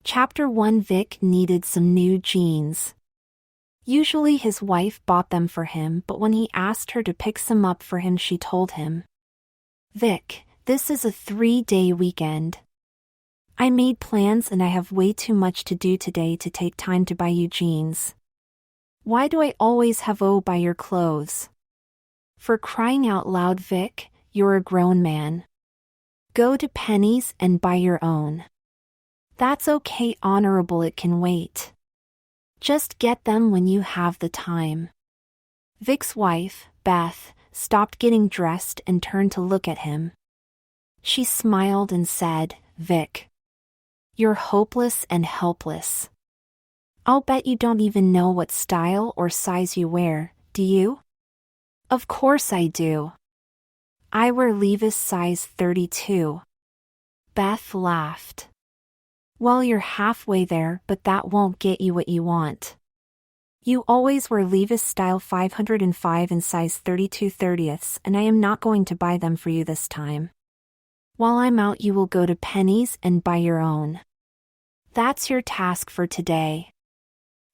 Chapter 1. Vic needed some new jeans. Usually his wife bought them for him, but when he asked her to pick some up for him, she told him, "Vic, this is a 3-day weekend. I made plans and I have way too much to do today to take time to buy you jeans. Why do I always have to buy your clothes? For crying out loud, Vic, you're a grown man. Go to Penny's and buy your own." "That's okay, Honorable, it can wait. Just get them when you have the time." Vic's wife, Beth, stopped getting dressed and turned to look at him. She smiled and said, "Vic, you're hopeless and helpless. I'll bet you don't even know what style or size you wear, do you?" "Of course I do. I wear Levi's size 32. Beth laughed. "Well, you're halfway there, but that won't get you what you want. You always wear Levi's style 505 in size 32/30ths, and I am not going to buy them for you this time. While I'm out, you will go to Penny's and buy your own. That's your task for today.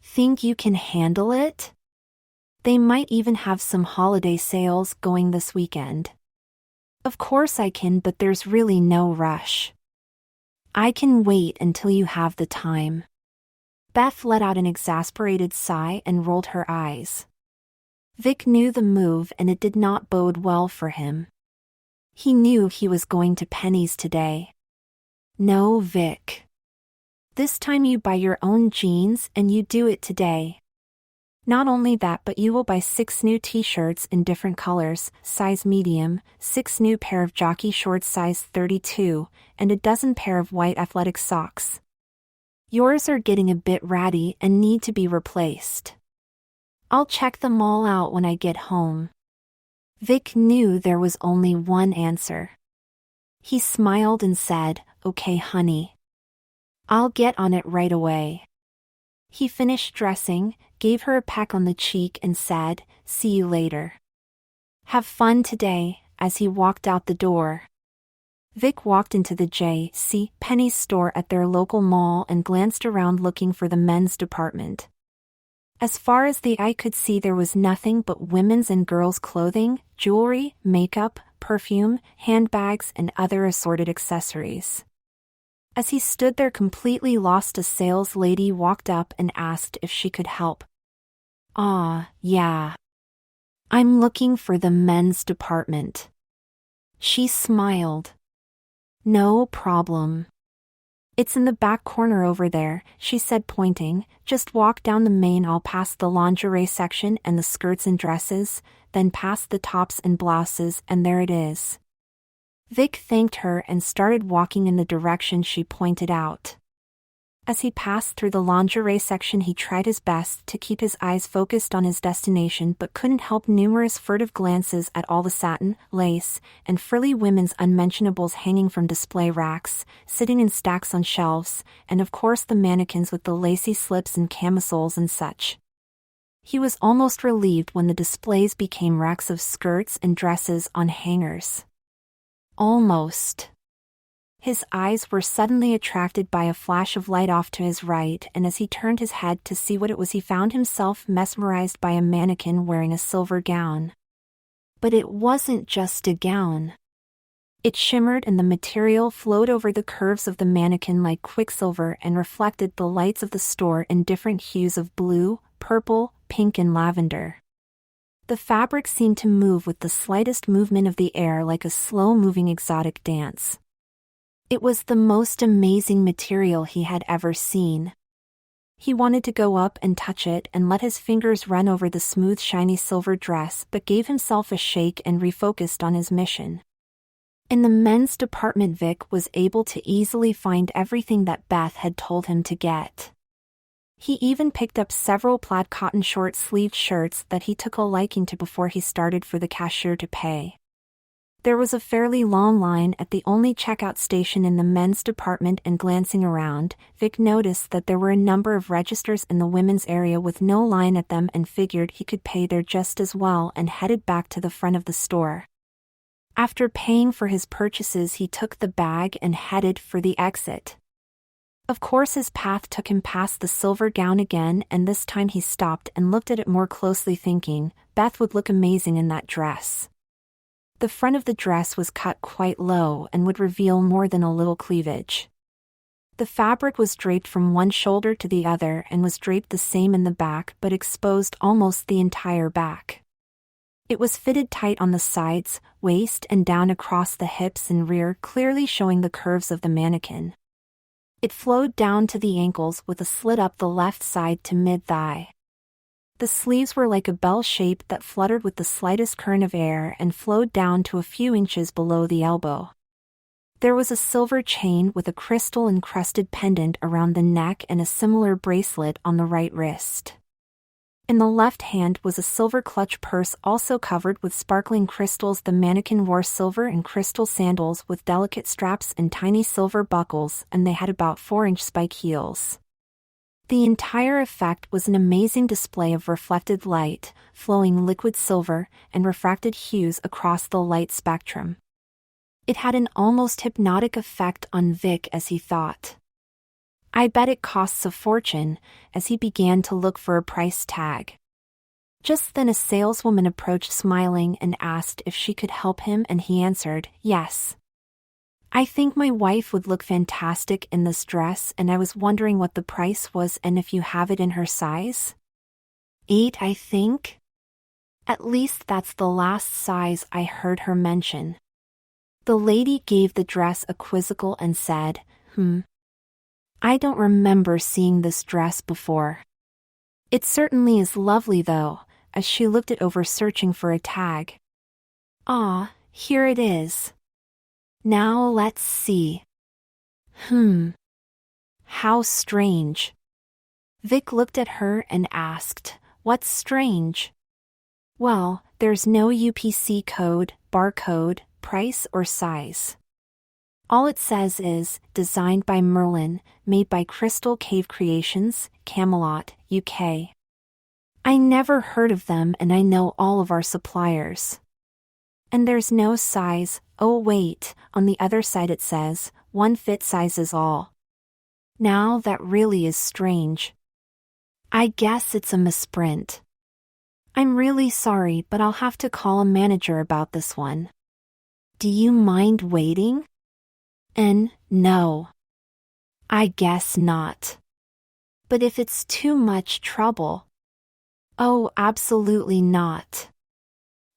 Think you can handle it? They might even have some holiday sales going this weekend." "Of course I can, but there's really no rush. I can wait until you have the time." Beth let out an exasperated sigh and rolled her eyes. Vic knew the move and it did not bode well for him. He knew he was going to Penny's today. "No, Vic. This time you buy your own jeans and you do it today. Not only that, but you will buy 6 new t-shirts in different colors, size medium, 6 new pair of jockey shorts size 32, and a dozen pair of white athletic socks. Yours are getting a bit ratty and need to be replaced. I'll check them all out when I get home." Vic knew there was only one answer. He smiled and said, "Okay, honey. I'll get on it right away." He finished dressing, gave her a peck on the cheek and said, "See you later. Have fun today," as he walked out the door. Vic walked into the J.C. Penney's store at their local mall and glanced around looking for the men's department. As far as the eye could see, there was nothing but women's and girls' clothing, jewelry, makeup, perfume, handbags, and other assorted accessories. As he stood there completely lost, a sales lady walked up and asked if she could help. Yeah. I'm looking for the men's department." She smiled. "No problem. It's in the back corner over there," she said, pointing. "Just walk down the main aisle past the lingerie section and the skirts and dresses, then past the tops and blouses, and there it is." Vic thanked her and started walking in the direction she pointed out. As he passed through the lingerie section, he tried his best to keep his eyes focused on his destination, but couldn't help numerous furtive glances at all the satin, lace, and frilly women's unmentionables hanging from display racks, sitting in stacks on shelves, and of course the mannequins with the lacy slips and camisoles and such. He was almost relieved when the displays became racks of skirts and dresses on hangers. Almost. His eyes were suddenly attracted by a flash of light off to his right, and as he turned his head to see what it was, he found himself mesmerized by a mannequin wearing a silver gown. But it wasn't just a gown. It shimmered and the material flowed over the curves of the mannequin like quicksilver and reflected the lights of the store in different hues of blue, purple, pink, and lavender. The fabric seemed to move with the slightest movement of the air like a slow-moving exotic dance. It was the most amazing material he had ever seen. He wanted to go up and touch it and let his fingers run over the smooth, shiny silver dress, but gave himself a shake and refocused on his mission. In the men's department, Vic was able to easily find everything that Beth had told him to get. He even picked up several plaid cotton short-sleeved shirts that he took a liking to before he started for the cashier to pay. There was a fairly long line at the only checkout station in the men's department, and glancing around, Vic noticed that there were a number of registers in the women's area with no line at them and figured he could pay there just as well, and headed back to the front of the store. After paying for his purchases, he took the bag and headed for the exit. Of course his path took him past the silver gown again, and this time he stopped and looked at it more closely, thinking, Beth would look amazing in that dress. The front of the dress was cut quite low and would reveal more than a little cleavage. The fabric was draped from one shoulder to the other and was draped the same in the back but exposed almost the entire back. It was fitted tight on the sides, waist, and down across the hips and rear, clearly showing the curves of the mannequin. It flowed down to the ankles with a slit up the left side to mid-thigh. The sleeves were like a bell shape that fluttered with the slightest current of air and flowed down to a few inches below the elbow. There was a silver chain with a crystal-encrusted pendant around the neck and a similar bracelet on the right wrist. In the left hand was a silver clutch purse also covered with sparkling crystals. The mannequin wore silver and crystal sandals with delicate straps and tiny silver buckles, and they had about 4-inch spike heels. The entire effect was an amazing display of reflected light, flowing liquid silver, and refracted hues across the light spectrum. It had an almost hypnotic effect on Vic as he thought. I bet it costs a fortune, as he began to look for a price tag. Just then a saleswoman approached smiling and asked if she could help him, and he answered, yes. I think my wife would look fantastic in this dress, and I was wondering what the price was and if you have it in her size. 8, I think? At least that's the last size I heard her mention. The lady gave the dress a quizzical and said, I don't remember seeing this dress before. It certainly is lovely though, as she looked it over searching for a tag. Ah, here it is. Now let's see. How strange. Vic looked at her and asked, what's strange? Well, there's no UPC code, barcode, price or size. All it says is, designed by Merlin, made by Crystal Cave Creations, Camelot, UK. I never heard of them and I know all of our suppliers. And there's no size. Oh wait, on the other side it says, one fit sizes all. Now that really is strange. I guess it's a misprint. I'm really sorry, but I'll have to call a manager about this one. Do you mind waiting? No. I guess not. But if it's too much trouble. Oh, absolutely not.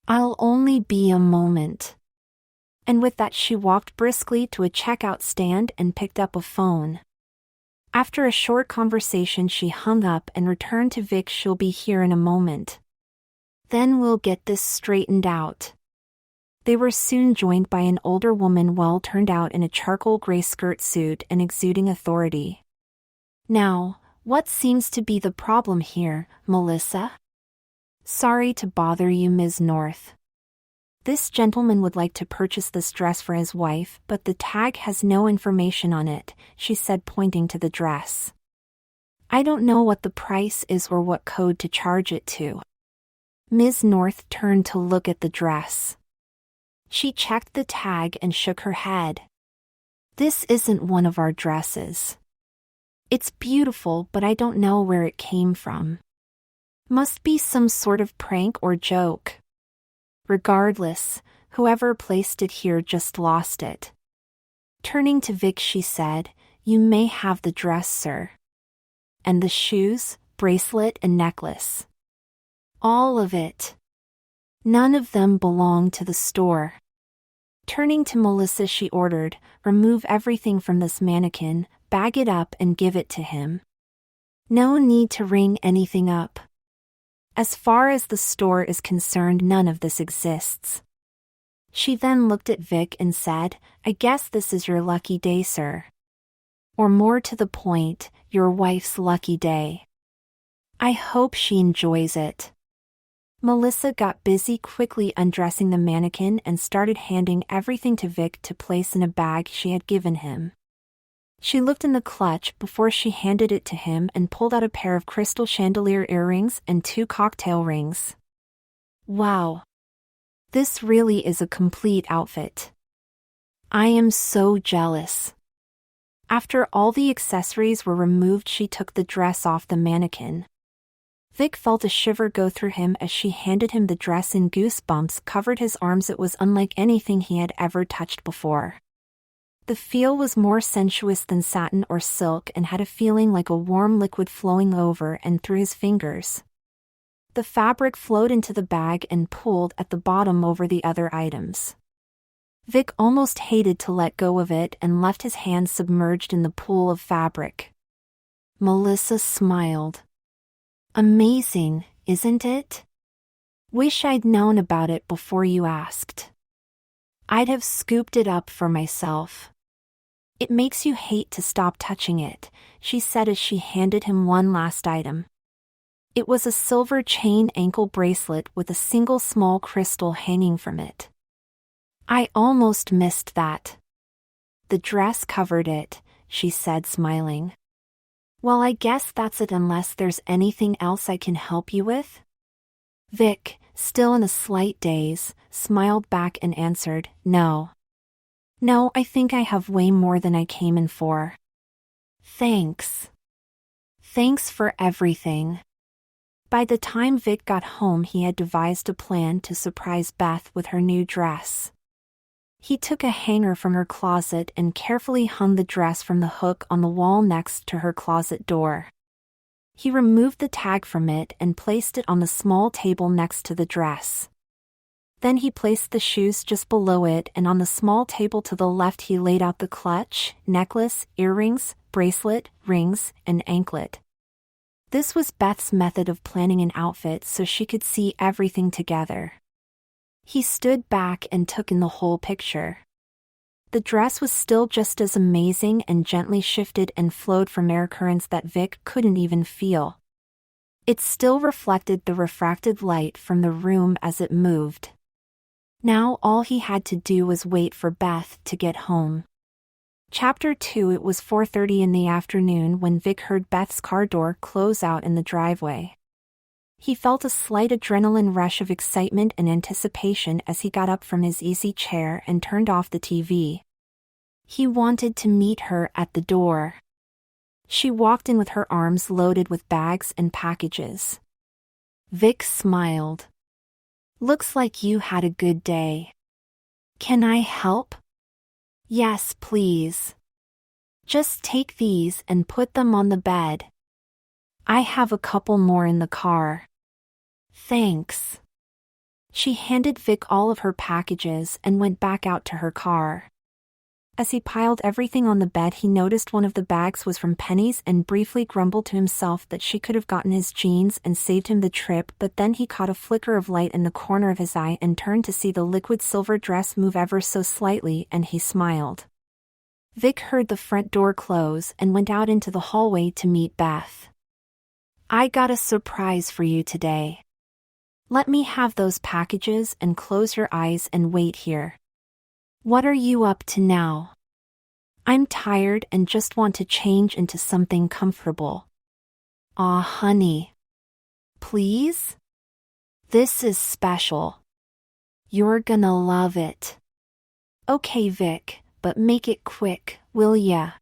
I'll only be a moment. And with that she walked briskly to a checkout stand and picked up a phone. After a short conversation she hung up and returned to Vic. She'll be here in a moment. Then we'll get this straightened out. They were soon joined by an older woman well turned out in a charcoal gray skirt suit and exuding authority. Now, what seems to be the problem here, Melissa? Sorry to bother you, Ms. North. This gentleman would like to purchase this dress for his wife, but the tag has no information on it, she said, pointing to the dress. I don't know what the price is or what code to charge it to. Ms. North turned to look at the dress. She checked the tag and shook her head. This isn't one of our dresses. It's beautiful, but I don't know where it came from. Must be some sort of prank or joke. Regardless, whoever placed it here just lost it. Turning to Vic she said, you may have the dress, sir. And the shoes, bracelet and necklace. All of it. None of them belong to the store. Turning to Melissa she ordered, remove everything from this mannequin, bag it up and give it to him. No need to ring anything up. As far as the store is concerned, none of this exists. She then looked at Vic and said, I guess this is your lucky day, sir. Or more to the point, your wife's lucky day. I hope she enjoys it. Melissa got busy quickly undressing the mannequin and started handing everything to Vic to place in a bag she had given him. She looked in the clutch before she handed it to him and pulled out a pair of crystal chandelier earrings and 2 cocktail rings. Wow. This really is a complete outfit. I am so jealous. After all the accessories were removed, she took the dress off the mannequin. Vic felt a shiver go through him as she handed him the dress, and goosebumps covered his arms. It was unlike anything he had ever touched before. The feel was more sensuous than satin or silk and had a feeling like a warm liquid flowing over and through his fingers. The fabric flowed into the bag and pulled at the bottom over the other items. Vic almost hated to let go of it and left his hands submerged in the pool of fabric. Melissa smiled. Amazing, isn't it? Wish I'd known about it before you asked. I'd have scooped it up for myself. It makes you hate to stop touching it, she said as she handed him one last item. It was a silver chain ankle bracelet with a single small crystal hanging from it. I almost missed that. The dress covered it, she said, smiling. Well, I guess that's it unless there's anything else I can help you with? Vic, still in a slight daze, smiled back and answered, No. No, I think I have way more than I came in for. Thanks. Thanks for everything. By the time Vic got home, he had devised a plan to surprise Beth with her new dress. He took a hanger from her closet and carefully hung the dress from the hook on the wall next to her closet door. He removed the tag from it and placed it on the small table next to the dress. Then he placed the shoes just below it, and on the small table to the left he laid out the clutch, necklace, earrings, bracelet, rings, and anklet. This was Beth's method of planning an outfit so she could see everything together. He stood back and took in the whole picture. The dress was still just as amazing and gently shifted and flowed from air currents that Vic couldn't even feel. It still reflected the refracted light from the room as it moved. Now all he had to do was wait for Beth to get home. Chapter 2. It was 4:30 in the afternoon when Vic heard Beth's car door close out in the driveway. He felt a slight adrenaline rush of excitement and anticipation as he got up from his easy chair and turned off the TV. He wanted to meet her at the door. She walked in with her arms loaded with bags and packages. Vic smiled. Looks like you had a good day. Can I help? Yes, please. Just take these and put them on the bed. I have a couple more in the car. Thanks. She handed Vic all of her packages and went back out to her car. As he piled everything on the bed, he noticed one of the bags was from Penny's and briefly grumbled to himself that she could have gotten his jeans and saved him the trip, but then he caught a flicker of light in the corner of his eye and turned to see the liquid silver dress move ever so slightly, and he smiled. Vic heard the front door close and went out into the hallway to meet Beth. I got a surprise for you today. Let me have those packages and close your eyes and wait here. What are you up to now? I'm tired and just want to change into something comfortable. Aw, honey. Please? This is special. You're gonna love it. Okay, Vic, but make it quick, will ya?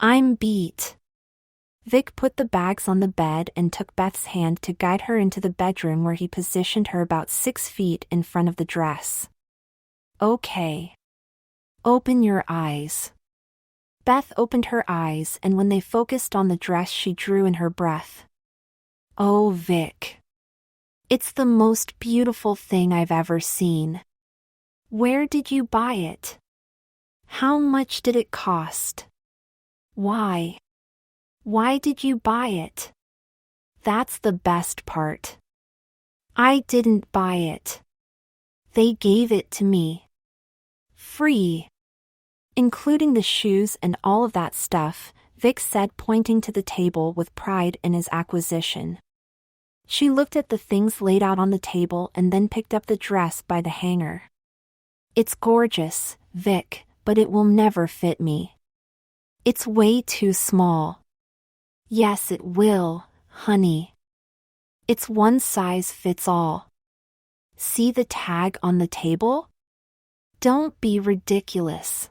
I'm beat. Vic put the bags on the bed and took Beth's hand to guide her into the bedroom, where he positioned her about 6 feet in front of the dress. Okay. Open your eyes. Beth opened her eyes, and when they focused on the dress, she drew in her breath. Oh, Vic. It's the most beautiful thing I've ever seen. Where did you buy it? How much did it cost? Why? Why did you buy it? That's the best part. I didn't buy it. They gave it to me. Free. Including the shoes and all of that stuff, Vic said, pointing to the table with pride in his acquisition. She looked at the things laid out on the table and then picked up the dress by the hanger. It's gorgeous, Vic, but it will never fit me. It's way too small. Yes, it will, honey. It's one size fits all. See the tag on the table? Don't be ridiculous.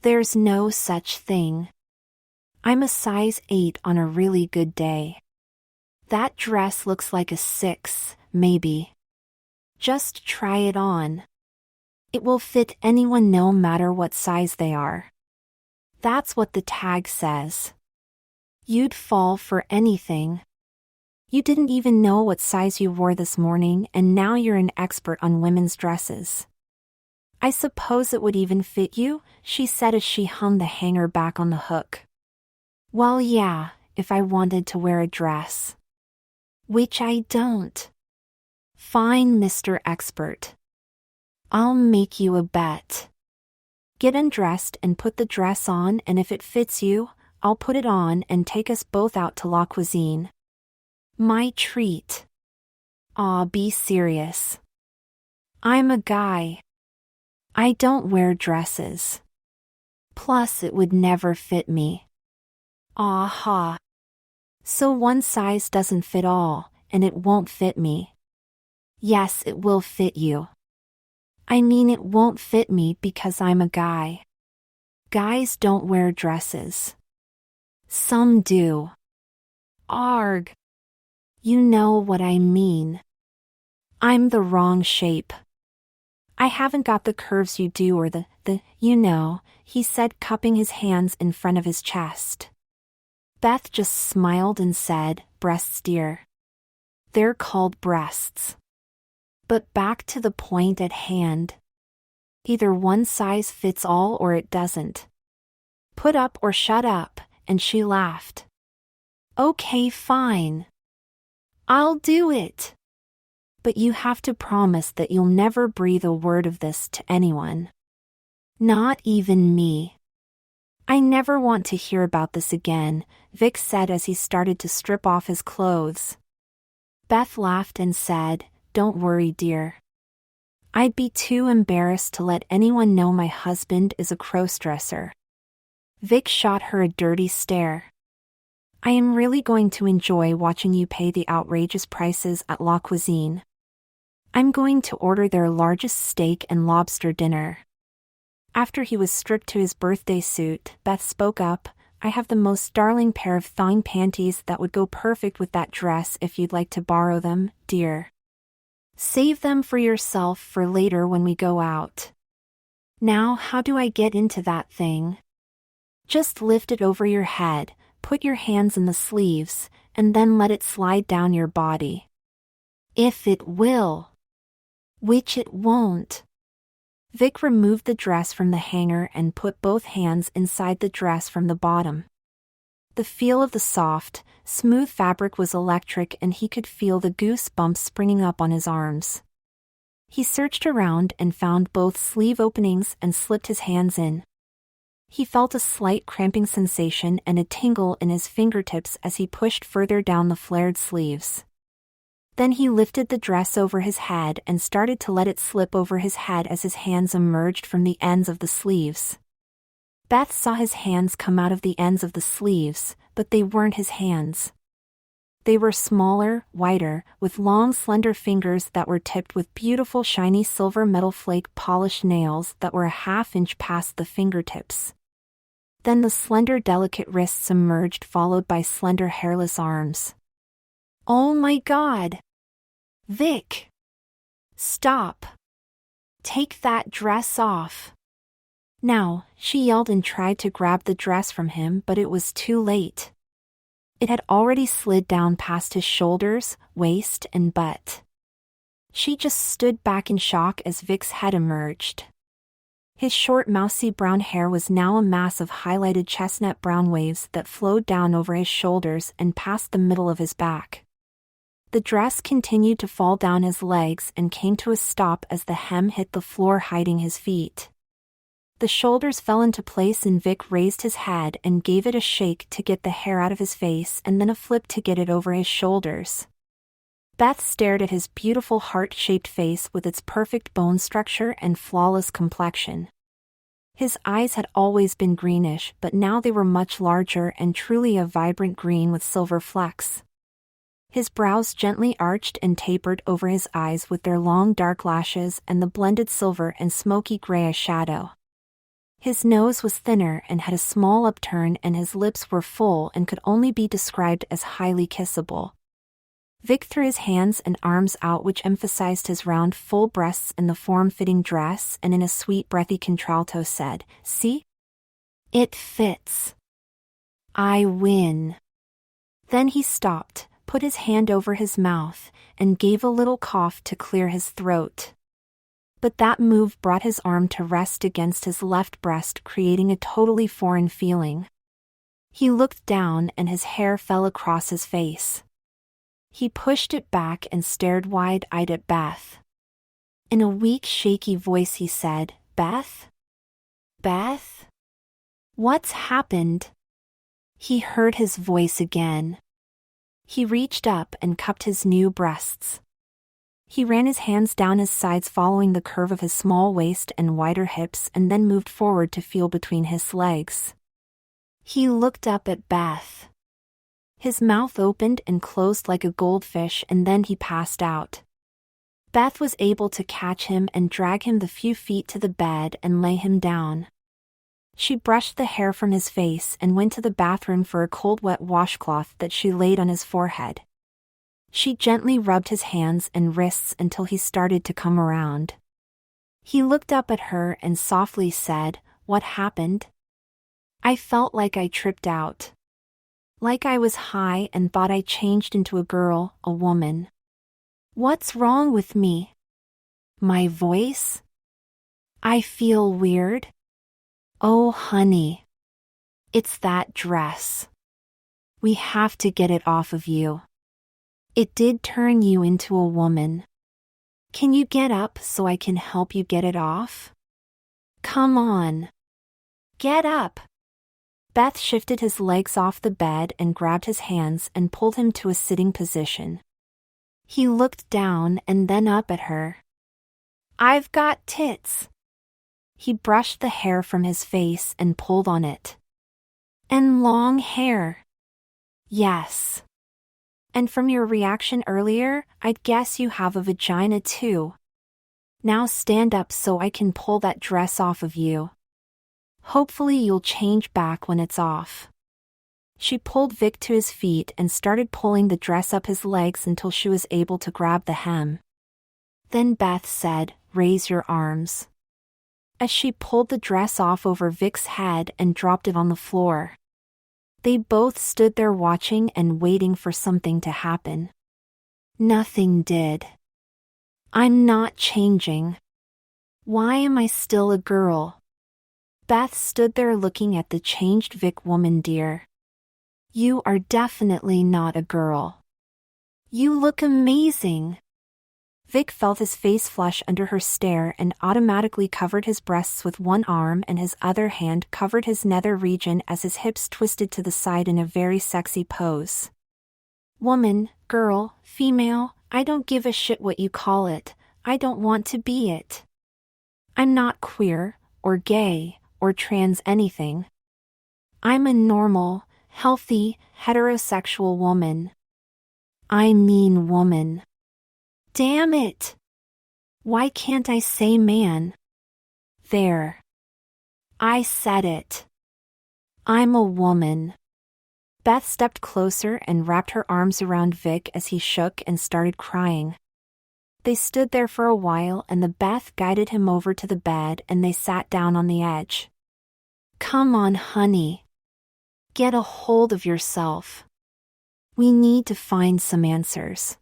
There's no such thing. I'm a size 8 on a really good day. That dress looks like a 6, maybe. Just try it on. It will fit anyone no matter what size they are. That's what the tag says. You'd fall for anything. You didn't even know what size you wore this morning, and now you're an expert on women's dresses. I suppose it would even fit you, she said as she hung the hanger back on the hook. Well, yeah, if I wanted to wear a dress. Which I don't. Fine, Mr. Expert. I'll make you a bet. Get undressed and put the dress on, and if it fits you, I'll put it on and take us both out to La Cuisine. My treat. Aw, be serious. I'm a guy. I don't wear dresses. Plus, it would never fit me. Aha. So one size doesn't fit all, and it won't fit me. Yes, it will fit you. I mean, it won't fit me because I'm a guy. Guys don't wear dresses. Some do. Arg. You know what I mean. I'm the wrong shape. I haven't got the curves you do or the, he said, cupping his hands in front of his chest. Beth just smiled and said, breasts, dear. They're called breasts. But back to the point at hand. Either one size fits all or it doesn't. Put up or shut up, and she laughed. Okay, fine. I'll do it. But you have to promise that you'll never breathe a word of this to anyone. Not even me. I never want to hear about this again, Vic said as he started to strip off his clothes. Beth laughed and said, Don't worry, dear. I'd be too embarrassed to let anyone know my husband is a crossdresser. Vic shot her a dirty stare. I am really going to enjoy watching you pay the outrageous prices at La Cuisine. I'm going to order their largest steak and lobster dinner. After he was stripped to his birthday suit, Beth spoke up, I have the most darling pair of thong panties that would go perfect with that dress if you'd like to borrow them, dear. Save them for yourself for later when we go out. Now, how do I get into that thing? Just lift it over your head, put your hands in the sleeves, and then let it slide down your body. If it will. Which it won't. Vic removed the dress from the hanger and put both hands inside the dress from the bottom. The feel of the soft, smooth fabric was electric, and he could feel the goosebumps springing up on his arms. He searched around and found both sleeve openings and slipped his hands in. He felt a slight cramping sensation and a tingle in his fingertips as he pushed further down the flared sleeves. Then he lifted the dress over his head and started to let it slip over his head as his hands emerged from the ends of the sleeves. Beth saw his hands come out of the ends of the sleeves, but they weren't his hands. They were smaller, whiter, with long slender fingers that were tipped with beautiful shiny silver metal flake polished nails that were a half-inch past the fingertips. Then the slender delicate wrists emerged, followed by slender hairless arms. Oh my God! Vic! Stop! Take that dress off! Now, she yelled and tried to grab the dress from him, but it was too late. It had already slid down past his shoulders, waist, and butt. She just stood back in shock as Vic's head emerged. His short mousy brown hair was now a mass of highlighted chestnut brown waves that flowed down over his shoulders and past the middle of his back. The dress continued to fall down his legs and came to a stop as the hem hit the floor, hiding his feet. The shoulders fell into place and Vic raised his head and gave it a shake to get the hair out of his face and then a flip to get it over his shoulders. Beth stared at his beautiful heart-shaped face with its perfect bone structure and flawless complexion. His eyes had always been greenish, but now they were much larger and truly a vibrant green with silver flecks. His brows gently arched and tapered over his eyes with their long dark lashes and the blended silver and smoky gray eyeshadow. His nose was thinner and had a small upturn, and his lips were full and could only be described as highly kissable. Vic threw his hands and arms out, which emphasized his round, full breasts in the form-fitting dress, and in a sweet, breathy contralto said, "See? It fits. I win." Then he stopped, put his hand over his mouth, and gave a little cough to clear his throat. But that move brought his arm to rest against his left breast, creating a totally foreign feeling. He looked down and his hair fell across his face. He pushed it back and stared wide-eyed at Beth. In a weak, shaky voice he said, "Beth? Beth? What's happened?" He heard his voice again. He reached up and cupped his new breasts. He ran his hands down his sides, following the curve of his small waist and wider hips, and then moved forward to feel between his legs. He looked up at Beth. His mouth opened and closed like a goldfish, and then he passed out. Beth was able to catch him and drag him the few feet to the bed and lay him down. She brushed the hair from his face and went to the bathroom for a cold, wet washcloth that she laid on his forehead. She gently rubbed his hands and wrists until he started to come around. He looked up at her and softly said, "What happened?" "I felt like I tripped out. Like I was high and thought I changed into a girl, a woman." "What's wrong with me? My voice? I feel weird?" "Oh, honey. It's that dress. We have to get it off of you. It did turn you into a woman. Can you get up so I can help you get it off? Come on. Get up." Beth shifted his legs off the bed and grabbed his hands and pulled him to a sitting position. He looked down and then up at her. "I've got tits." He brushed the hair from his face and pulled on it. "And long hair." "Yes. And from your reaction earlier, I'd guess you have a vagina too. Now stand up so I can pull that dress off of you. Hopefully you'll change back when it's off." She pulled Vic to his feet and started pulling the dress up his legs until she was able to grab the hem. Then Beth said, "Raise your arms." As she pulled the dress off over Vic's head and dropped it on the floor. They both stood there watching and waiting for something to happen. Nothing did. "I'm not changing. Why am I still a girl?" Beth stood there looking at the changed Vic woman. "Dear. You are definitely not a girl. You look amazing." Vic felt his face flush under her stare and automatically covered his breasts with one arm, and his other hand covered his nether region as his hips twisted to the side in a very sexy pose. "Woman, girl, female, I don't give a shit what you call it. I don't want to be it. I'm not queer, or gay, or trans anything. I'm a normal, healthy, heterosexual woman. I mean woman. Damn it! Why can't I say man? There. I said it. I'm a woman." Beth stepped closer and wrapped her arms around Vic as he shook and started crying. They stood there for a while, and the Beth guided him over to the bed and they sat down on the edge. "Come on, honey. Get a hold of yourself. We need to find some answers.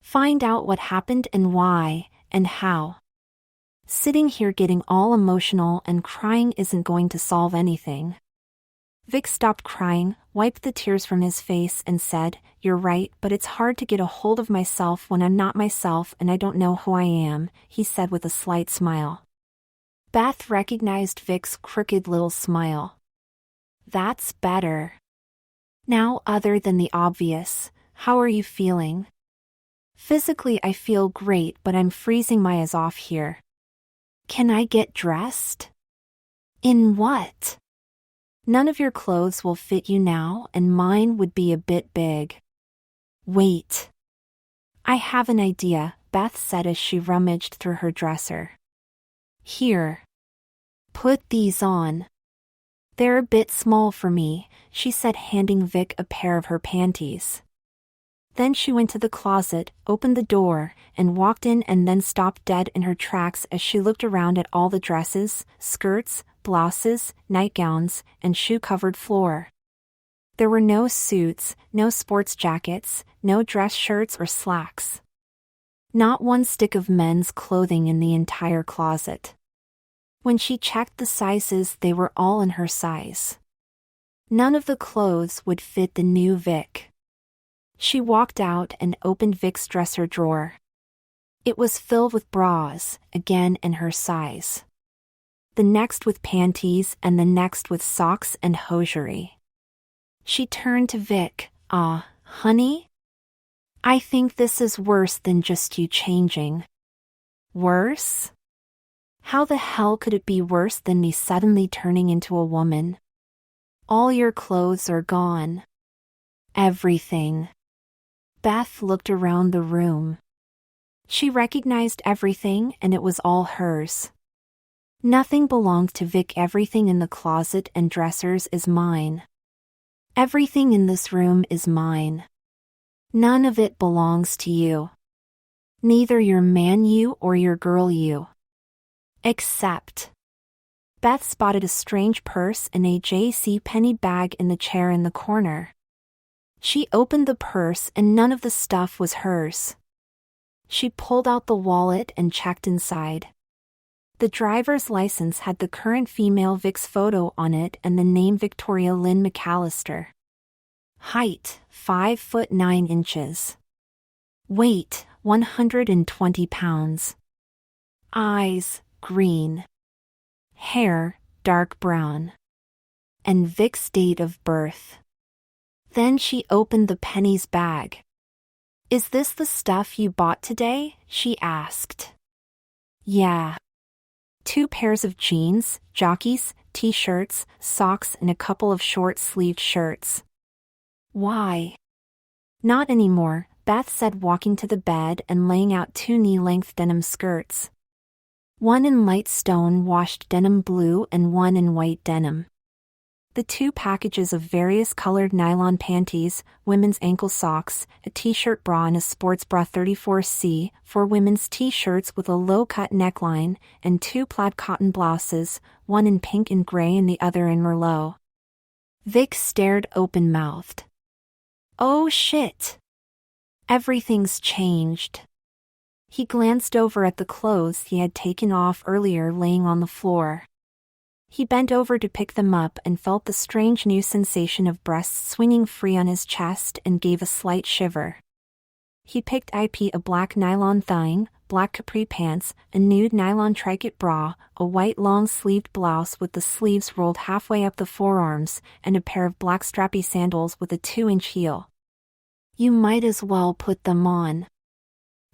Find out what happened and why, and how. Sitting here getting all emotional and crying isn't going to solve anything." Vic stopped crying, wiped the tears from his face and said, "You're right, but it's hard to get a hold of myself when I'm not myself and I don't know who I am," he said with a slight smile. Beth recognized Vic's crooked little smile. "That's better. Now, other than the obvious, how are you feeling?" "Physically I feel great, but I'm freezing my ass off here. Can I get dressed?" "In what?" "None of your clothes will fit you now, and mine would be a bit big." "Wait. I have an idea," Beth said as she rummaged through her dresser. "Here." Put these on. They're a bit small for me, she said, handing Vic a pair of her panties. Then she went to the closet, opened the door, and walked in, and then stopped dead in her tracks as she looked around at all the dresses, skirts, blouses, nightgowns, and shoe-covered floor. There were no suits, no sports jackets, no dress shirts or slacks. Not one stick of men's clothing in the entire closet. When she checked the sizes, they were all in her size. None of the clothes would fit the new Vic. She walked out and opened Vic's dresser drawer. It was filled with bras, again in her size. The next with panties, and the next with socks and hosiery. She turned to Vic. Honey? I think this is worse than just you changing. Worse? How the hell could it be worse than me suddenly turning into a woman? All your clothes are gone. Everything. Beth looked around the room. She recognized everything, and it was all hers. Nothing belonged to Vic. Everything in the closet and dressers is mine. Everything in this room is mine. None of it belongs to you. Neither your man you or your girl you. Except. Beth spotted a strange purse and a JCPenney bag in the chair in the corner. She opened the purse and none of the stuff was hers. She pulled out the wallet and checked inside. The driver's license had the current female Vic's photo on it and the name Victoria Lynn McAllister. Height, 5'9". Weight, 120 pounds. Eyes, green. Hair, dark brown. And Vic's date of birth. Then she opened the pennies bag. Is this the stuff you bought today? She asked. Yeah. 2 pairs of jeans, jockeys, t-shirts, socks, and a couple of short-sleeved shirts. Why? Not anymore, Beth said, walking to the bed and laying out 2 knee-length denim skirts. One in light stone-washed denim blue and one in white denim. The 2 packages of various colored nylon panties, women's ankle socks, a t-shirt bra and a sports bra 34C, 4 women's t-shirts with a low-cut neckline, and 2 plaid cotton blouses, one in pink and gray and the other in merlot. Vic stared open-mouthed. Oh shit! Everything's changed. He glanced over at the clothes he had taken off earlier laying on the floor. He bent over to pick them up and felt the strange new sensation of breasts swinging free on his chest and gave a slight shiver. He picked up a black nylon thong, black capri pants, a nude nylon tricut bra, a white long-sleeved blouse with the sleeves rolled halfway up the forearms, and a pair of black strappy sandals with a 2-inch heel. You might as well put them on.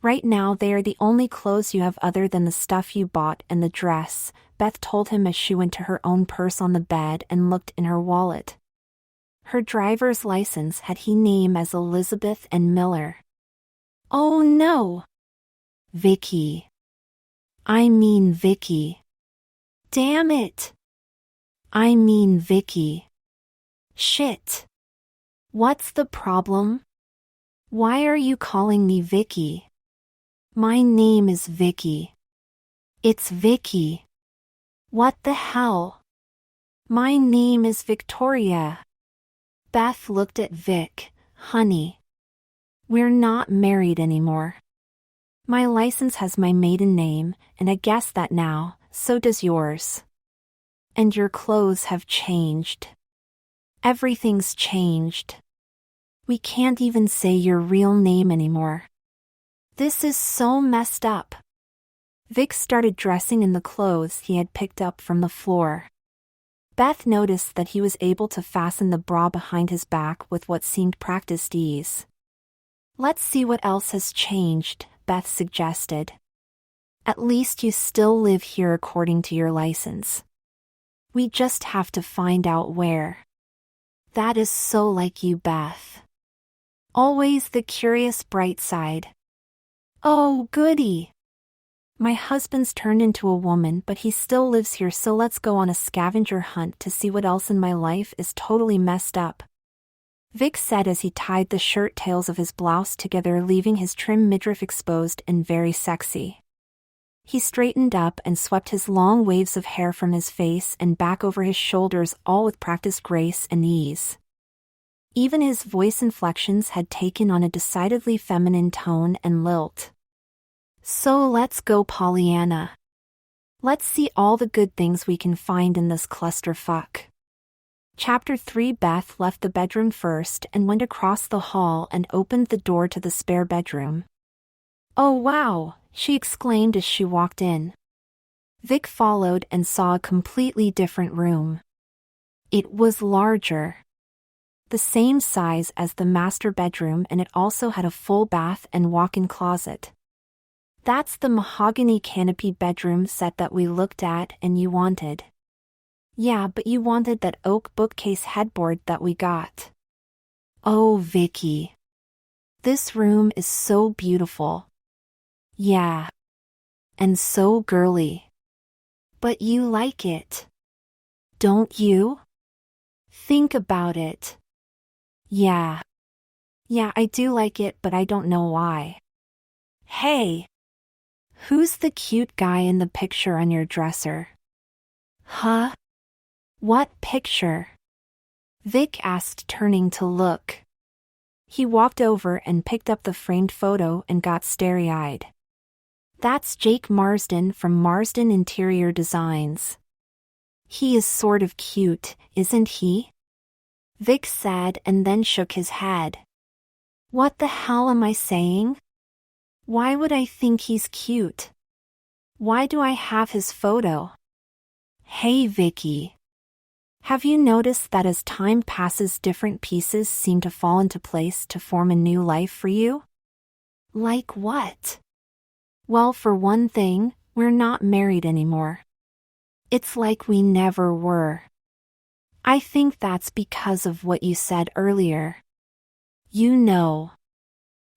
Right now they are the only clothes you have other than the stuff you bought and the dress, Beth told him as she went to her own purse on the bed and looked in her wallet. Her driver's license had his name as Elizabeth and Miller. Oh no! Vicky. I mean Vicky. Damn it! I mean Vicky. Shit. What's the problem? Why are you calling me Vicky? My name is Vicky. It's Vicky. What the hell? My name is Victoria. Beth looked at Vic. Honey. We're not married anymore. My license has my maiden name, and I guess that now, so does yours. And your clothes have changed. Everything's changed. We can't even say your real name anymore. This is so messed up. Vic started dressing in the clothes he had picked up from the floor. Beth noticed that he was able to fasten the bra behind his back with what seemed practiced ease. Let's see what else has changed, Beth suggested. At least you still live here according to your license. We just have to find out where. That is so like you, Beth. Always the curious bright side. Oh, goody. My husband's turned into a woman, but he still lives here, so let's go on a scavenger hunt to see what else in my life is totally messed up," Vic said as he tied the shirt tails of his blouse together, leaving his trim midriff exposed and very sexy. He straightened up and swept his long waves of hair from his face and back over his shoulders, all with practiced grace and ease. Even his voice inflections had taken on a decidedly feminine tone and lilt. "So let's go, Pollyanna. Let's see all the good things we can find in this clusterfuck." Chapter 3. Beth left the bedroom first and went across the hall and opened the door to the spare bedroom. "Oh wow," she exclaimed as she walked in. Vic followed and saw a completely different room. It was larger. The same size as the master bedroom, and it also had a full bath and walk-in closet. "That's the mahogany canopy bedroom set that we looked at and you wanted." "Yeah, but you wanted that oak bookcase headboard that we got." "Oh, Vicky. This room is so beautiful." "Yeah. And so girly. But you like it, don't you? Think about it." Yeah, I do like it, but I don't know why." "Hey. Who's the cute guy in the picture on your dresser?" "Huh? What picture?" Vic asked, turning to look. He walked over and picked up the framed photo and got starry-eyed. "That's Jake Marsden from Marsden Interior Designs. He is sort of cute, isn't he?" Vic said and then shook his head. "What the hell am I saying? Why would I think he's cute? Why do I have his photo?" "Hey Vicky. Have you noticed that as time passes, different pieces seem to fall into place to form a new life for you?" "Like what?" "Well, for one thing, we're not married anymore. It's like we never were. I think that's because of what you said earlier. You know,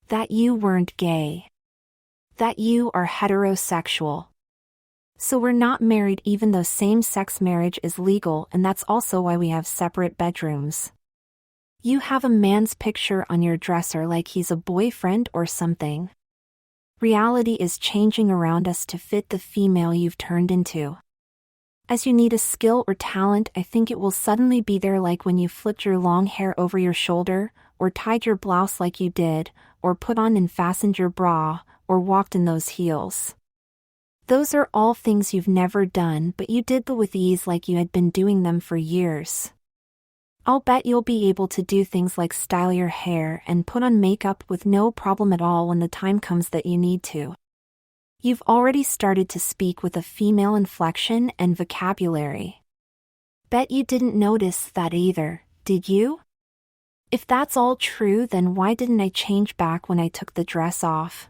that you weren't gay. That you are heterosexual. So we're not married even though same-sex marriage is legal, and that's also why we have separate bedrooms. You have a man's picture on your dresser like he's a boyfriend or something. Reality is changing around us to fit the female you've turned into. As you need a skill or talent, I think it will suddenly be there, like when you flipped your long hair over your shoulder, or tied your blouse like you did, or put on and fastened your bra, or walked in those heels. Those are all things you've never done, but you did them with ease, like you had been doing them for years. I'll bet you'll be able to do things like style your hair and put on makeup with no problem at all when the time comes that you need to. You've already started to speak with a female inflection and vocabulary. Bet you didn't notice that either, did you? If that's all true, then why didn't I change back when I took the dress off?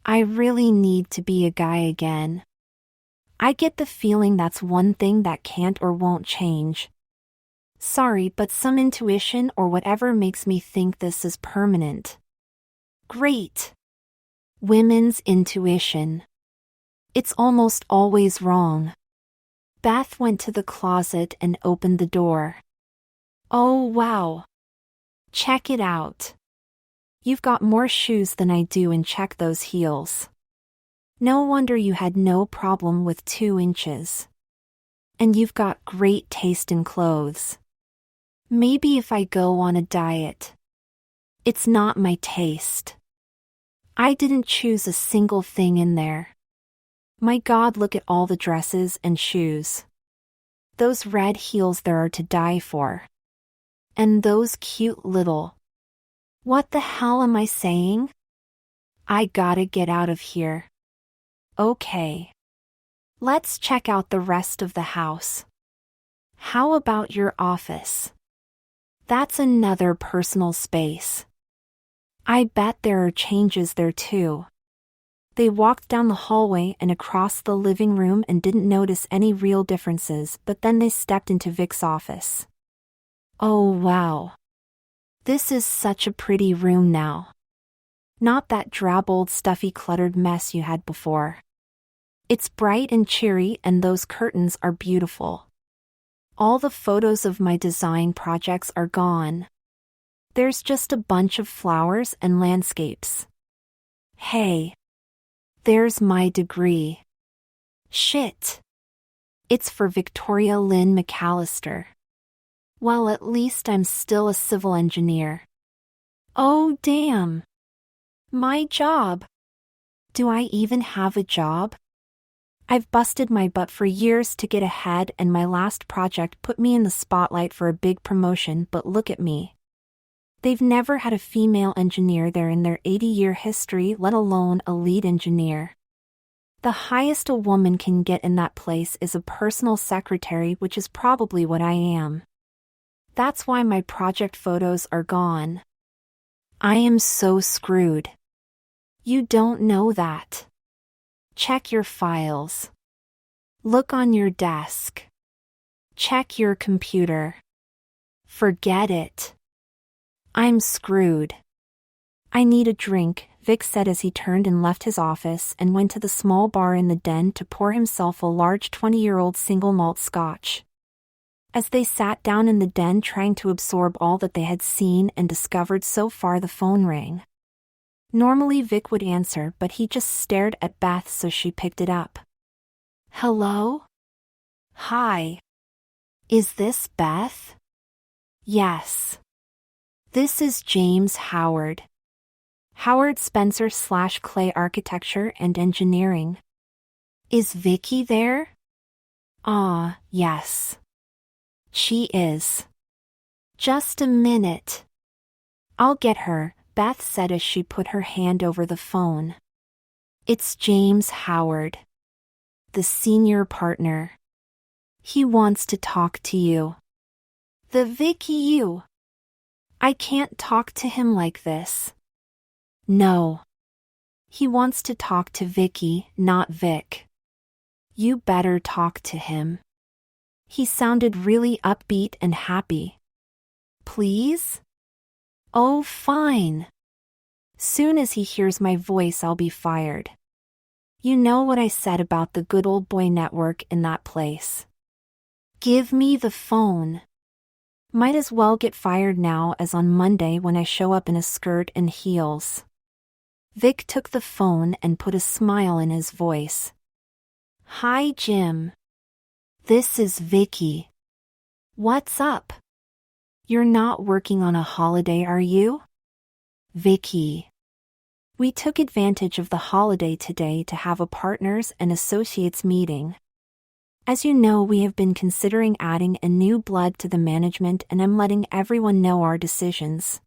I really need to be a guy again. I get the feeling that's one thing that can't or won't change. Sorry, but some intuition or whatever makes me think this is permanent." "Great. Women's intuition. It's almost always wrong." Beth went to the closet and opened the door. "Oh wow. Check it out. You've got more shoes than I do, and check those heels. No wonder you had no problem with 2 inches. And you've got great taste in clothes. Maybe if I go on a diet." "It's not my taste. I didn't choose a single thing in there. My God, look at all the dresses and shoes. Those red heels there are to die for. And those cute little..." "What the hell am I saying? I gotta get out of here." "Okay. Let's check out the rest of the house. How about your office? That's another personal space. I bet there are changes there too." They walked down the hallway and across the living room and didn't notice any real differences, but then they stepped into Vic's office. "Oh wow. This is such a pretty room now. Not that drab old stuffy cluttered mess you had before." It's bright and cheery and those curtains are beautiful. All the photos of my design projects are gone. There's just a bunch of flowers and landscapes. Hey. There's my degree. Shit. It's for Victoria Lynn McAllister. Well, at least I'm still a civil engineer. Oh, damn. My job. Do I even have a job? I've busted my butt for years to get ahead, and my last project put me in the spotlight for a big promotion, but look at me. They've never had a female engineer there in their 80-year history, let alone a lead engineer. The highest a woman can get in that place is a personal secretary, which is probably what I am. That's why my project photos are gone. I am so screwed. You don't know that. Check your files. Look on your desk. Check your computer. Forget it. I'm screwed. I need a drink, Vic said as he turned and left his office and went to the small bar in the den to pour himself a large 20-year-old single malt scotch. As they sat down in the den trying to absorb all that they had seen and discovered so far, the phone rang. Normally Vic would answer, but he just stared at Beth, so she picked it up. Hello? Hi. Is this Beth? Yes. This is James Howard. Howard Spencer / Clay Architecture and Engineering. Is Vicky there? Yes. She is. Just a minute. I'll get her, Beth said as she put her hand over the phone. It's James Howard, the senior partner. He wants to talk to you. The Vicky you. I can't talk to him like this. No. He wants to talk to Vicky, not Vic. You better talk to him. He sounded really upbeat and happy. Please? Oh, fine. Soon as he hears my voice, I'll be fired. You know what I said about the good old boy network in that place. Give me the phone. Might as well get fired now as on Monday when I show up in a skirt and heels. Vic took the phone and put a smile in his voice. Hi, Jim. This is Vicky. What's up? You're not working on a holiday, are you? Vicky. We took advantage of the holiday today to have a partners and associates meeting. As you know, we have been considering adding a new blood to the management, and I'm letting everyone know our decisions.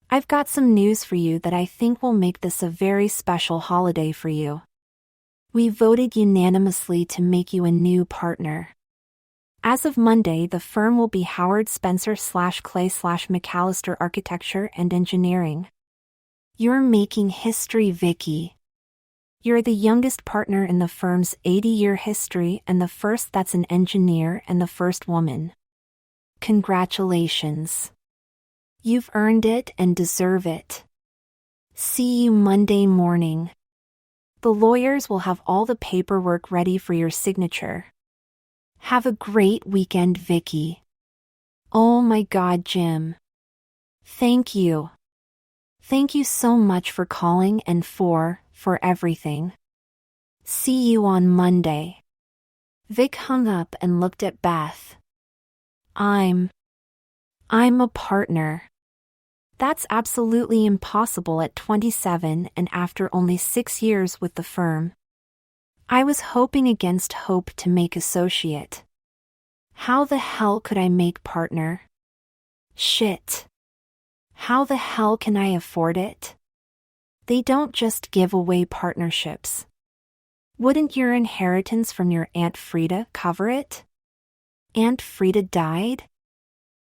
I've got some news for you that I think will make this a very special holiday for you. We voted unanimously to make you a new partner. As of Monday, the firm will be Howard Spencer / Clay / McAllister Architecture and Engineering. You're making history, Vicky. You're the youngest partner in the firm's 80-year history and the first that's an engineer and the first woman. Congratulations. You've earned it and deserve it. See you Monday morning. The lawyers will have all the paperwork ready for your signature. Have a great weekend, Vicky. Oh my God, Jim. Thank you. Thank you so much for calling and for everything. See you on Monday. Vic hung up and looked at Beth. I'm a partner. That's absolutely impossible at 27 and after only 6 years with the firm. I was hoping against hope to make associate. How the hell could I make partner? Shit. How the hell can I afford it? They don't just give away partnerships. Wouldn't your inheritance from your Aunt Frida cover it? Aunt Frida died?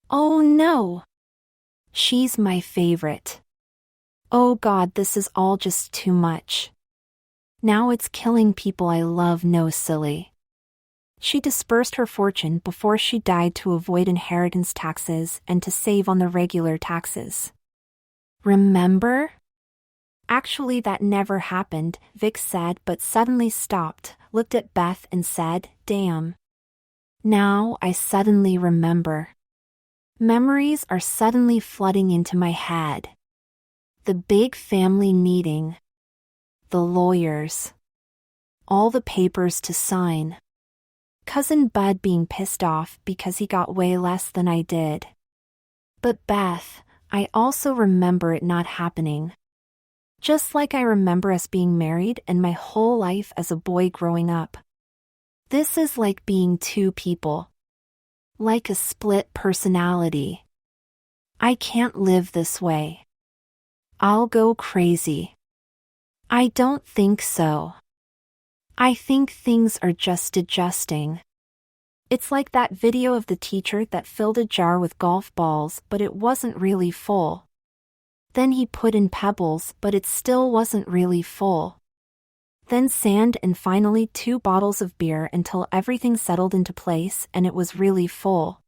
Oh no! She's my favorite. Oh God, this is all just too much. Now it's killing people I love, no silly. She dispersed her fortune before she died to avoid inheritance taxes and to save on the regular taxes. Remember? Actually, that never happened, Vic said, but suddenly stopped, looked at Beth and said, damn. Now I suddenly remember. Memories are suddenly flooding into my head. The big family meeting. The lawyers. All the papers to sign. Cousin Bud being pissed off because he got way less than I did. But Beth, I also remember it not happening. Just like I remember us being married and my whole life as a boy growing up. This is like being two people. Like a split personality. I can't live this way. I'll go crazy. I don't think so. I think things are just adjusting. It's like that video of the teacher that filled a jar with golf balls but it wasn't really full. Then he put in pebbles but it still wasn't really full. Then sand and finally 2 bottles of beer until everything settled into place and it was really full.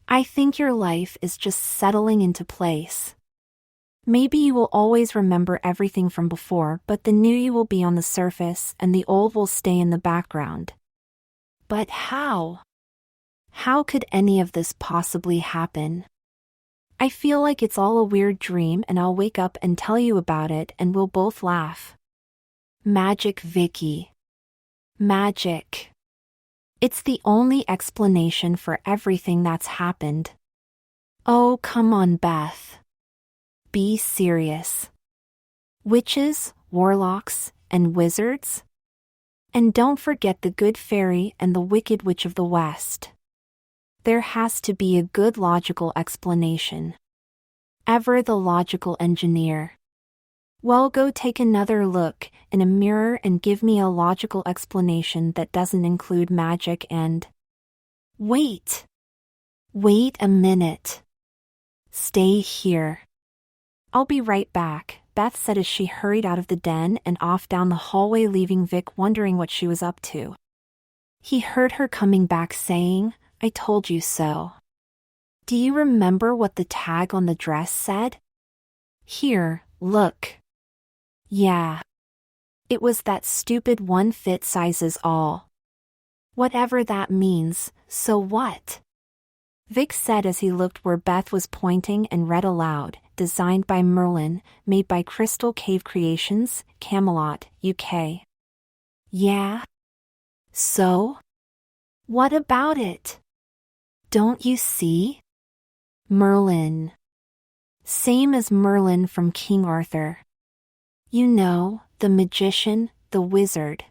I think your life is just settling into place. Maybe you will always remember everything from before, but the new you will be on the surface and the old will stay in the background. But how? How could any of this possibly happen? I feel like it's all a weird dream and I'll wake up and tell you about it and we'll both laugh. Magic, Vicky. Magic. It's the only explanation for everything that's happened. Oh, come on, Beth. Be serious. Witches, warlocks, and wizards? And don't forget the good fairy and the wicked witch of the West. There has to be a good logical explanation. Ever the logical engineer. Well, go take another look in a mirror and give me a logical explanation that doesn't include magic and... Wait! Wait a minute. Stay here. I'll be right back, Beth said as she hurried out of the den and off down the hallway, leaving Vic wondering what she was up to. He heard her coming back saying, I told you so. Do you remember what the tag on the dress said? Here, look. Yeah. It was that stupid one fit sizes all. Whatever that means, so what? Vic said as he looked where Beth was pointing and read aloud, designed by Merlin, made by Crystal Cave Creations, Camelot, UK. Yeah? So? What about it? Don't you see? Merlin. Same as Merlin from King Arthur. You know, the magician, the wizard.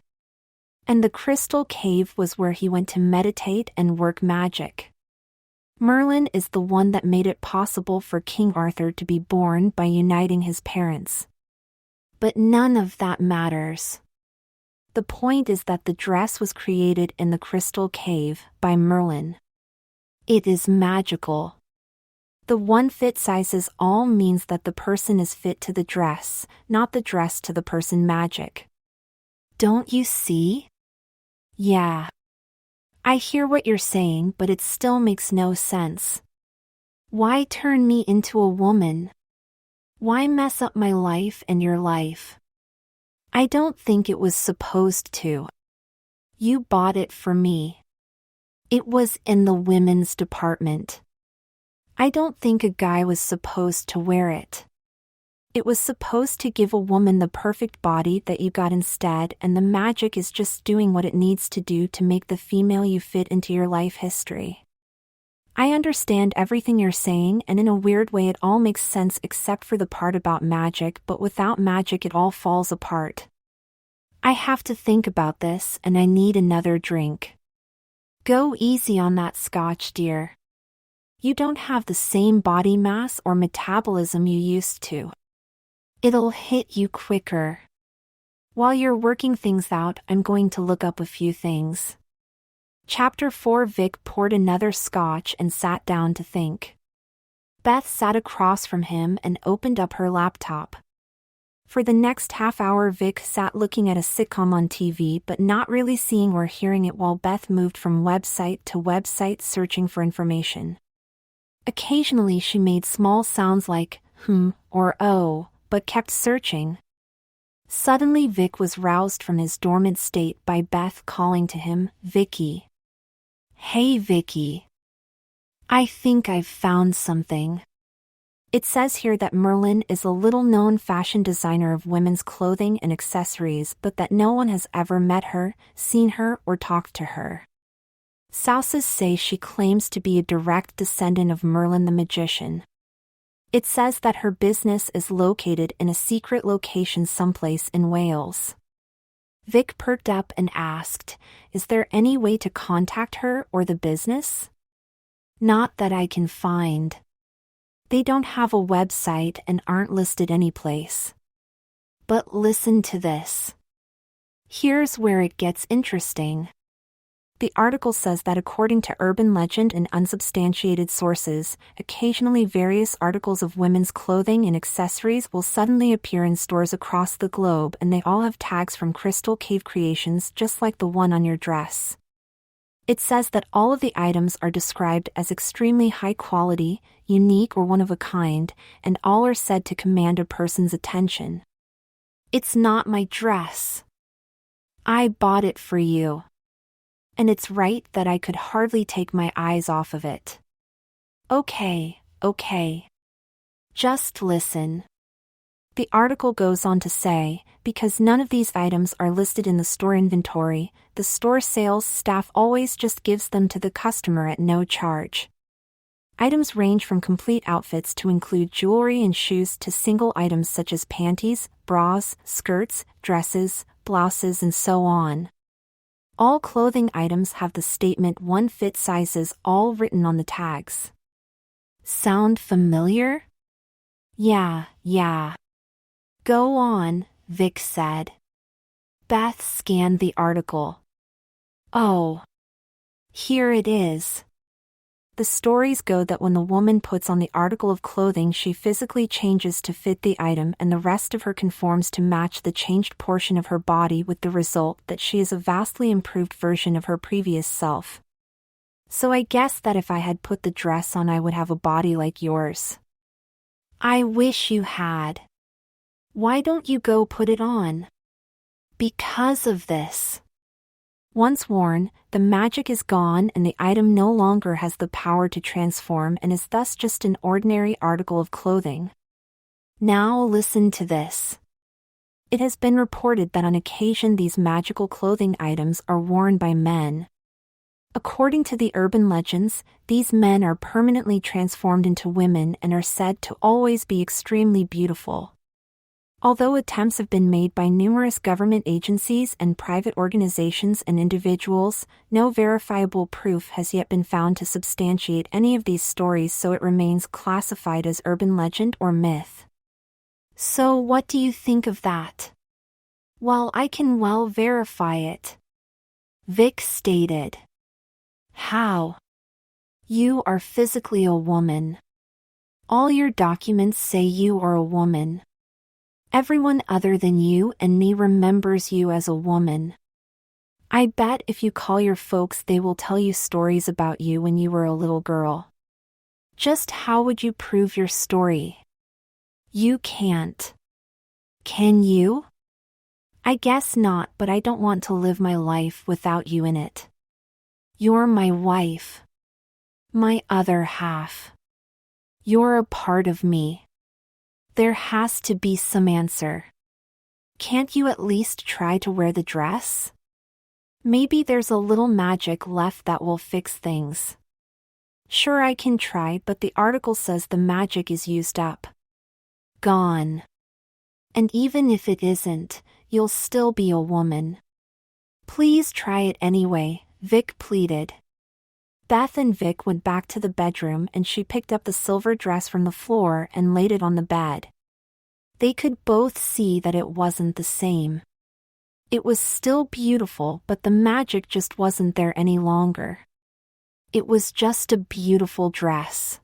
And the Crystal Cave was where he went to meditate and work magic. Merlin is the one that made it possible for King Arthur to be born by uniting his parents. But none of that matters. The point is that the dress was created in the Crystal Cave by Merlin. It is magical. The one fit sizes all means that the person is fit to the dress, not the dress to the person magic. Don't you see? Yeah. I hear what you're saying, but it still makes no sense. Why turn me into a woman? Why mess up my life and your life? I don't think it was supposed to. You bought it for me. It was in the women's department. I don't think a guy was supposed to wear it. It was supposed to give a woman the perfect body that you got instead, and the magic is just doing what it needs to do to make the female you fit into your life history. I understand everything you're saying, and in a weird way it all makes sense except for the part about magic, but without magic it all falls apart. I have to think about this, and I need another drink. Go easy on that scotch, dear. You don't have the same body mass or metabolism you used to. It'll hit you quicker. While you're working things out, I'm going to look up a few things. Chapter 4. Vic poured another scotch and sat down to think. Beth sat across from him and opened up her laptop. For the next half hour Vic sat looking at a sitcom on TV but not really seeing or hearing it while Beth moved from website to website searching for information. Occasionally she made small sounds like, or oh, but kept searching. Suddenly Vic was roused from his dormant state by Beth calling to him, "Vicky. Hey Vicky. I think I've found something." It says here that Merlin is a little-known fashion designer of women's clothing and accessories, but that no one has ever met her, seen her, or talked to her. Sources say she claims to be a direct descendant of Merlin the magician. It says that her business is located in a secret location someplace in Wales. Vic perked up and asked, "Is there any way to contact her or the business?" "Not that I can find. They don't have a website and aren't listed anyplace. But listen to this. Here's where it gets interesting." The article says that according to urban legend and unsubstantiated sources, occasionally various articles of women's clothing and accessories will suddenly appear in stores across the globe, and they all have tags from Crystal Cave Creations, just like the one on your dress. It says that all of the items are described as extremely high quality, unique, or one of a kind, and all are said to command a person's attention. "It's not my dress. I bought it for you. And it's right that I could hardly take my eyes off of it." Okay. Just listen. The article goes on to say, because none of these items are listed in the store inventory, the store sales staff always just gives them to the customer at no charge. Items range from complete outfits to include jewelry and shoes to single items such as panties, bras, skirts, dresses, blouses, and so on. All clothing items have the statement "one fit sizes" all written on the tags. Sound familiar? Yeah. Go on, Vic said. Beth scanned the article. Oh. Here it is. The stories go that when the woman puts on the article of clothing, she physically changes to fit the item and the rest of her conforms to match the changed portion of her body, with the result that she is a vastly improved version of her previous self. So I guess that if I had put the dress on, I would have a body like yours. I wish you had. Why don't you go put it on? Because of this. Once worn, the magic is gone and the item no longer has the power to transform and is thus just an ordinary article of clothing. Now listen to this. It has been reported that on occasion these magical clothing items are worn by men. According to the urban legends, these men are permanently transformed into women and are said to always be extremely beautiful. Although attempts have been made by numerous government agencies and private organizations and individuals, no verifiable proof has yet been found to substantiate any of these stories, so it remains classified as urban legend or myth. So what do you think of that? Well, I can verify it. Vic stated. How? You are physically a woman. All your documents say you are a woman. Everyone other than you and me remembers you as a woman. I bet if you call your folks, they will tell you stories about you when you were a little girl. Just how would you prove your story? You can't. Can you? I guess not, but I don't want to live my life without you in it. You're my wife. My other half. You're a part of me. There has to be some answer. Can't you at least try to wear the dress? Maybe there's a little magic left that will fix things. Sure, I can try, but the article says the magic is used up. Gone. And even if it isn't, you'll still be a woman. Please try it anyway, Vic pleaded. Beth and Vic went back to the bedroom and she picked up the silver dress from the floor and laid it on the bed. They could both see that it wasn't the same. It was still beautiful, but the magic just wasn't there any longer. It was just a beautiful dress.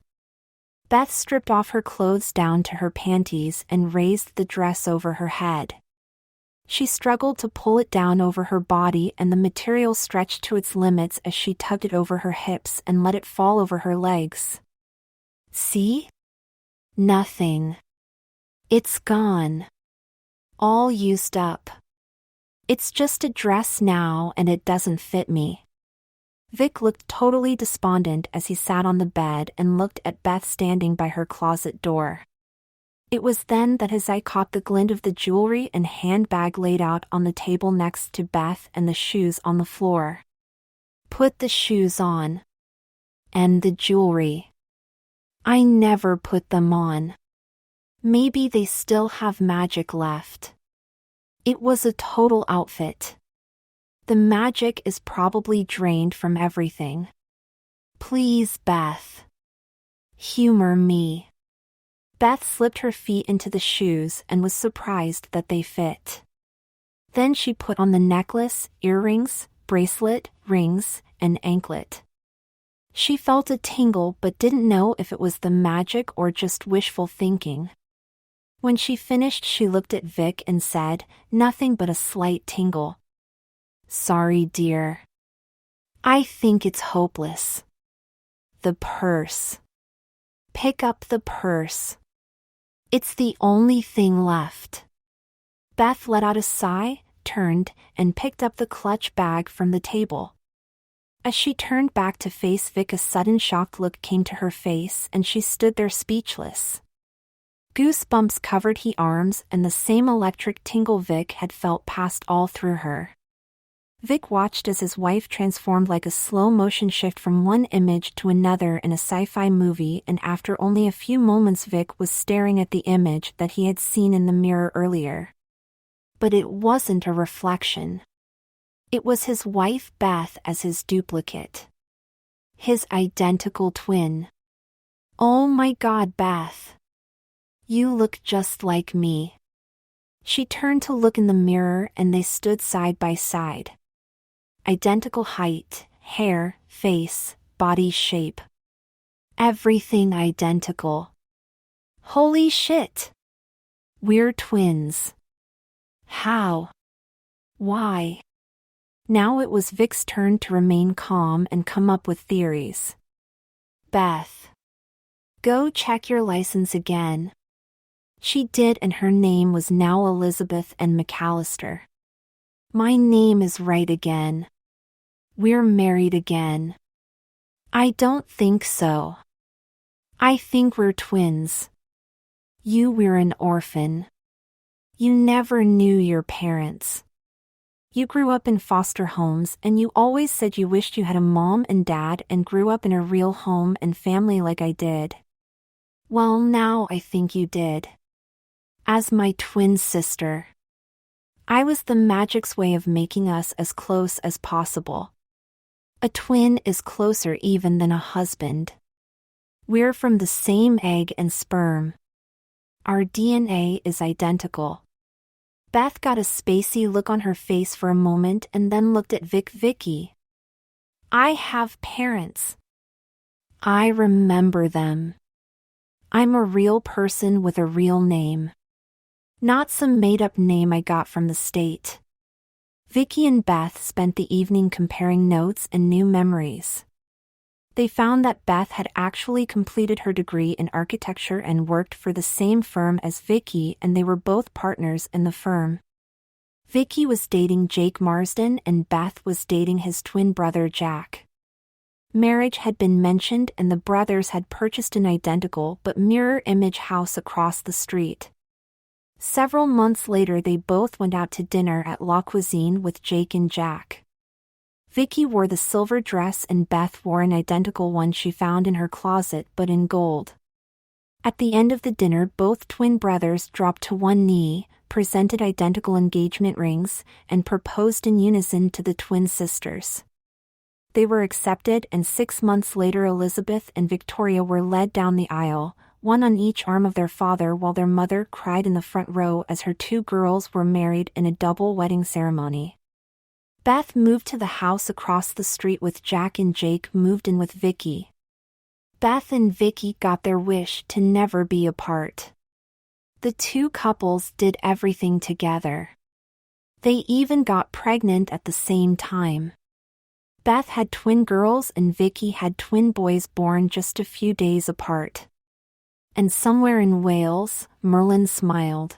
Beth stripped off her clothes down to her panties and raised the dress over her head. She struggled to pull it down over her body, and the material stretched to its limits as she tugged it over her hips and let it fall over her legs. See? Nothing. It's gone. All used up. It's just a dress now and it doesn't fit me. Vic looked totally despondent as he sat on the bed and looked at Beth standing by her closet door. It was then that his eye caught the glint of the jewelry and handbag laid out on the table next to Beth and the shoes on the floor. Put the shoes on. And the jewelry. I never put them on. Maybe they still have magic left. It was a total outfit. The magic is probably drained from everything. Please, Beth. Humor me. Beth slipped her feet into the shoes and was surprised that they fit. Then she put on the necklace, earrings, bracelet, rings, and anklet. She felt a tingle but didn't know if it was the magic or just wishful thinking. When she finished, she looked at Vic and said, "Nothing but a slight tingle." "Sorry, dear. I think it's hopeless." "The purse. Pick up the purse. It's the only thing left." Beth let out a sigh, turned, and picked up the clutch bag from the table. As she turned back to face Vic, a sudden shocked look came to her face and she stood there speechless. Goosebumps covered her arms and the same electric tingle Vic had felt passed all through her. Vic watched as his wife transformed like a slow-motion shift from one image to another in a sci-fi movie, and after only a few moments Vic was staring at the image that he had seen in the mirror earlier. But it wasn't a reflection. It was his wife Beth as his duplicate. His identical twin. "Oh my God, Beth. You look just like me." She turned to look in the mirror and they stood side by side. Identical height, hair, face, body shape. Everything identical. Holy shit! We're twins. How? Why? Now it was Vic's turn to remain calm and come up with theories. "Beth. Go check your license again." She did, and her name was now Elizabeth and McAllister. "My name is right again. We're married again." "I don't think so. I think we're twins. You were an orphan. You never knew your parents. You grew up in foster homes and you always said you wished you had a mom and dad and grew up in a real home and family like I did. Well, now I think you did. As my twin sister. I was the magic's way of making us as close as possible. A twin is closer even than a husband. We're from the same egg and sperm. Our DNA is identical." Beth got a spacey look on her face for a moment and then looked at Vicky. "I have parents. I remember them. I'm a real person with a real name. Not some made-up name I got from the state." Vicky and Beth spent the evening comparing notes and new memories. They found that Beth had actually completed her degree in architecture and worked for the same firm as Vicky, and they were both partners in the firm. Vicky was dating Jake Marsden and Beth was dating his twin brother Jack. Marriage had been mentioned and the brothers had purchased an identical but mirror image house across the street. Several months later they both went out to dinner at La Cuisine with Jake and Jack. Vicky wore the silver dress and Beth wore an identical one she found in her closet but in gold. At the end of the dinner both twin brothers dropped to one knee, presented identical engagement rings, and proposed in unison to the twin sisters. They were accepted, and 6 months later Elizabeth and Victoria were led down the aisle, one on each arm of their father, while their mother cried in the front row as her two girls were married in a double wedding ceremony. Beth moved to the house across the street with Jack and Jake moved in with Vicky. Beth and Vicky got their wish to never be apart. The two couples did everything together. They even got pregnant at the same time. Beth had twin girls and Vicky had twin boys born just a few days apart. And somewhere in Wales, Merlin smiled.